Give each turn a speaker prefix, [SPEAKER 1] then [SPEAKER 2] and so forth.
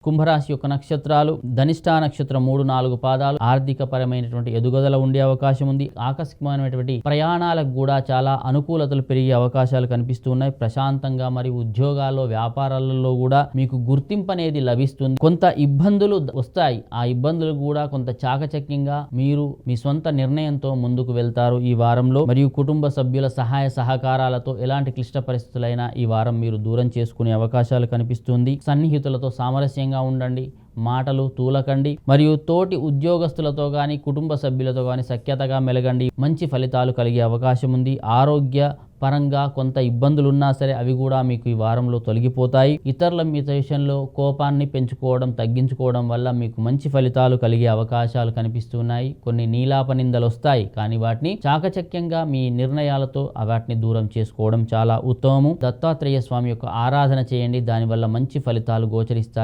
[SPEAKER 1] కుంభరాశి యొక్క నక్షత్రాలు ధనిష్ట నక్షత్రం 3-4 పాదాలు ఆర్థిక పరమైనటువంటి ఎదుగుదల ఉండే అవకాశం ఉంది. ఆకస్మికమైనటువంటి ప్రయాణాలకు కూడా చాలా అనుకూలతలు పెరిగే అవకాశాలు కనిపిస్తూ ఉన్నాయి. ప్రశాంతంగా మరియు ఉద్యోగాల్లో వ్యాపారాలలో కూడా మీకు గుర్తింపు అనేది లభిస్తుంది. కొంత ఇబ్బందులు వస్తాయి. ఆ ఇబ్బందులు కూడా కొంత చాకచక్యంగా మీరు మీ సొంత నిర్ణయంతో ముందుకు వెళ్తారు ఈ వారంలో. మరియు కుటుంబ సభ్యుల సహాయ సహకారాలతో ఎలాంటి క్లిష్ట పరిస్థితులైనా ఈ వారం మీరు దూరం చేసుకునే అవకాశాలు కనిపిస్తుంది. సన్నిహితులతో సామరస్యంగా ఉండండి. మాటలు తూలకండి. మరియు తోటి ఉద్యోగస్తులతో కానీ కుటుంబ సభ్యులతో కానీ సఖ్యతగా మెలగండి. మంచి ఫలితాలు కలిగే అవకాశం ఉంది. ఆరోగ్య పరంగా కొంత ఇబ్బందులున్నా సరే అవి కూడా మీకు ఈ వారంలో తొలగిపోతాయి. ఇతరుల మీ విషయంలో కోపాన్ని పెంచుకోవడం తగ్గించుకోవడం వల్ల మీకు మంచి ఫలితాలు కలిగే అవకాశాలు కనిపిస్తున్నాయి. కొన్ని నీలాప నిందలు వస్తాయి, కానీ వాటిని చాకచక్యంగా మీ నిర్ణయాలతో వాటిని దూరం చేసుకోవడం చాలా ఉత్తమము. దత్తాత్రేయ స్వామి యొక్క ఆరాధన చేయండి. దానివల్ల మంచి ఫలితాలు గోచరిస్తాయి.